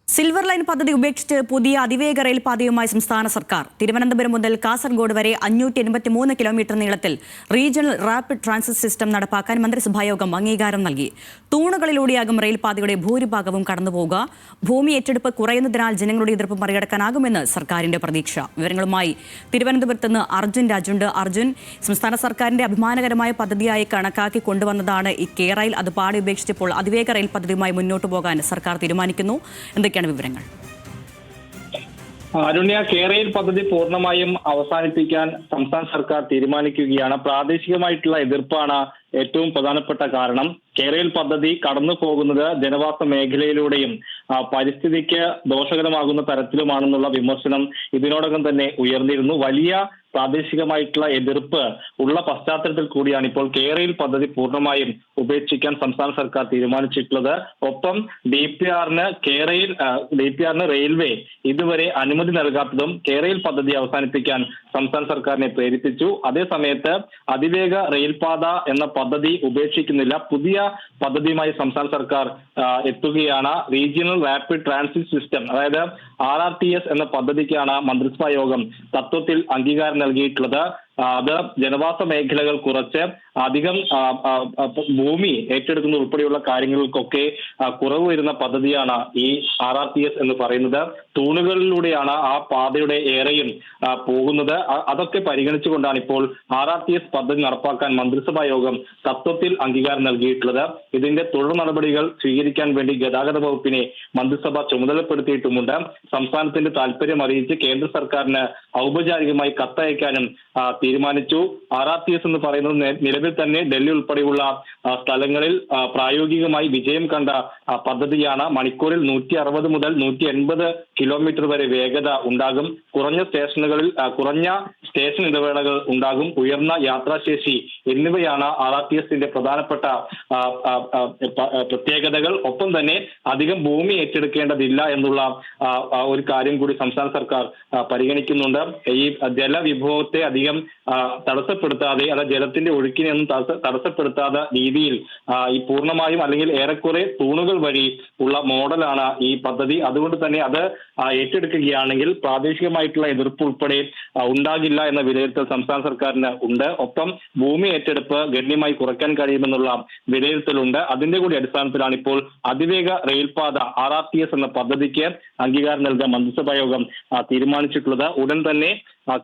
Silver line പദ്ധതി ഉപേക്ഷിച്ച് പുതിയ അതിവേഗ റെയിൽ പാതയുമായി സംസ്ഥാന സർക്കാർ. തിരുവനന്തപുരം മുതൽ കാസർഗോഡ് വരെ 583 കിലോമീറ്റർ നീളത്തിൽ റീജിയണൽ റാപ്പിഡ് ട്രാൻസിറ്റ് സിസ്റ്റം നടപ്പാക്കാൻ മന്ത്രിസഭായോഗം അംഗീകാരം നൽകി. തൂണുകളിലൂടെയാകും റെയിൽപാതയുടെ ഭൂരിഭാഗവും കടന്നുപോകുക. ഭൂമി ഏറ്റെടുപ്പ് കുറയുന്നതിനാൽ ജനങ്ങളുടെ എതിർപ്പ് മറികടക്കാനാകുമെന്ന് സർക്കാരിന്റെ പ്രതീക്ഷ. വിവരങ്ങളുമായി തിരുവനന്തപുരത്ത് നിന്ന് അർജുൻ രാജുണ്ട്. അർജുൻ, സംസ്ഥാന സർക്കാരിന്റെ അഭിമാനകരമായ പദ്ധതിയായി കണക്കാക്കി കൊണ്ടുവന്നതാണ് ഈ കെ റെയിൽ. അത് പാടെ ഉപേക്ഷിച്ചപ്പോൾ അതിവേഗ റെയിൽ പദ്ധതിയുമായി മുന്നോട്ട് പോകാൻ സർക്കാർ തീരുമാനിക്കുന്നു. എന്തൊക്കെയാണ് വിവരങ്ങൾ? അരുണ്യ, കേരയിൽ പദ്ധതി പൂർണ്ണമായും അവസാനിപ്പിക്കാൻ സംസ്ഥാന സർക്കാർ തീരുമാനിക്കുകയാണ്. പ്രാദേശികമായിട്ടുള്ള എതിർപ്പാണ് ഏറ്റവും പ്രധാനപ്പെട്ട കാരണം. കേരയിൽ പദ്ധതി കടന്നു പോകുന്നത് ജനവാസ മേഖലയിലൂടെയും പരിസ്ഥിതിക്ക് ദോഷകരമാകുന്ന തരത്തിലുമാണെന്നുള്ള വിമർശനം ഇതിനോടകം തന്നെ ഉയർന്നിരുന്നു. വലിയ പ്രാദേശികമായിട്ടുള്ള എതിർപ്പ് ഉള്ള പശ്ചാത്തലത്തിൽ കൂടിയാണ് ഇപ്പോൾ കേരയിൽ പദ്ധതി പൂർണ്ണമായും ഉപേക്ഷിക്കാൻ സംസ്ഥാന സർക്കാർ തീരുമാനിച്ചിട്ടുള്ളത്. ഒപ്പം ഡിപിആറിന് റെയിൽവേ ഇതുവരെ അനുമതി നൽകാത്തതും കേരയിൽ പദ്ധതി അവസാനിപ്പിക്കാൻ സംസ്ഥാന സർക്കാരിനെ പ്രേരിപ്പിച്ചു. അതേസമയത്ത് അതിവേഗ റെയിൽപാത എന്ന പദ്ധതി ഉപേക്ഷിക്കുന്നില്ല. പുതിയ പദ്ധതിയുമായി സംസ്ഥാന സർക്കാർ എത്തുകയാണ്. റീജിയണൽ റാപ്പിഡ് ട്രാൻസിറ്റ് സിസ്റ്റം, അതായത് RRTS എന്ന പദ്ധതിക്കാണ് മന്ത്രിസഭാ യോഗം തത്വത്തിൽ അംഗീകാരം നൽകിയിട്ടുള്ളത്. അത് ജനവാസ മേഖലകൾ കുറച്ച് അധികം ഭൂമി ഏറ്റെടുക്കുന്ന ഉൾപ്പെടെയുള്ള കാര്യങ്ങൾക്കൊക്കെ കുറവ് വരുന്ന പദ്ധതിയാണ് ഈ RRTS എന്ന് പറയുന്നത്. തൂണുകളിലൂടെയാണ് ആ പാതയുടെ ഏറെയും പോകുന്നത്. അതൊക്കെ പരിഗണിച്ചുകൊണ്ടാണ് ഇപ്പോൾ RRTS പദ്ധതി നടപ്പാക്കാൻ മന്ത്രിസഭാ യോഗം തത്വത്തിൽ അംഗീകാരം നൽകിയിട്ടുള്ളത്. ഇതിന്റെ തുടർ നടപടികൾ സ്വീകരിക്കാൻ വേണ്ടി ഗതാഗത വകുപ്പിനെ മന്ത്രിസഭ ചുമതലപ്പെടുത്തിയിട്ടുമുണ്ട്. സംസ്ഥാനത്തിന്റെ താല്പര്യം അറിയിച്ച് കേന്ദ്ര സർക്കാരിന് ഔപചാരികമായി കത്തയക്കാനും തീരുമാനിച്ചു. RRTS എന്ന് പറയുന്നത് നിലവിൽ തന്നെ ഡൽഹി ഉൾപ്പെടെയുള്ള സ്ഥലങ്ങളിൽ പ്രായോഗികമായി വിജയം കണ്ട പദ്ധതിയാണ്. മണിക്കൂറിൽ 160 മുതൽ 180 കിലോമീറ്റർ വരെ വേഗത ഉണ്ടാകും. കുറഞ്ഞ സ്റ്റേഷൻ ഇടവേളകൾ ഉണ്ടാകും. ഉയർന്ന യാത്രാശേഷി എന്നിവയാണ് RRTSന്റെ പ്രധാനപ്പെട്ട പ്രത്യേകതകൾ. ഒപ്പം തന്നെ അധികം ഭൂമി ഏറ്റെടുക്കേണ്ടതില്ല എന്നുള്ള ഒരു കാര്യം കൂടി സംസ്ഥാന സർക്കാർ പരിഗണിക്കുന്നുണ്ട്. ഈ ജലവിഭവത്തെ അധികം തടസ്സപ്പെടുത്താതെ, അല്ല ജലത്തിന്റെ ഒഴുക്കിനെയൊന്നും തടസ്സപ്പെടുത്താത്ത രീതിയിൽ ഈ പൂർണ്ണമായും അല്ലെങ്കിൽ ഏറെക്കുറെ തൂണുകൾ വഴി ഉള്ള മോഡലാണ് ഈ പദ്ധതി. അതുകൊണ്ട് തന്നെ അത് ഏറ്റെടുക്കുകയാണെങ്കിൽ പ്രാദേശികമായിട്ടുള്ള എതിർപ്പ് ഉൾപ്പെടെ ഉണ്ടാകില്ല എന്ന വിലയിരുത്തൽ സംസ്ഥാന സർക്കാരിന് ഉണ്ട്. ഒപ്പം ഭൂമി ഏറ്റെടുപ്പ് ഗണ്യമായി കുറയ്ക്കാൻ കഴിയുമെന്നുള്ള വിലയിരുത്തലുണ്ട്. അതിന്റെ കൂടി അടിസ്ഥാനത്തിലാണ് ഇപ്പോൾ അതിവേഗ റെയിൽപാത RRTS എന്ന പദ്ധതിക്ക് അംഗീകാരം നൽകാൻ മന്ത്രിസഭാ യോഗം തീരുമാനിച്ചിട്ടുള്ളത്. ഉടൻ തന്നെ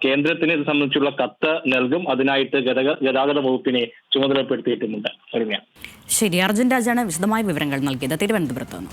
കേന്ദ്രത്തിന് ഇത് സംബന്ധിച്ചുള്ള കത്ത് നൽകും. അതിനായിട്ട് ഗതാഗത വകുപ്പിനെ ചുമതലപ്പെടുത്തിയിട്ടുമുണ്ട്. ശരി, അർജുൻ രാജാണ് വിശദമായ വിവരങ്ങൾ നൽകിയത് തിരുവനന്തപുരത്ത് നിന്ന്.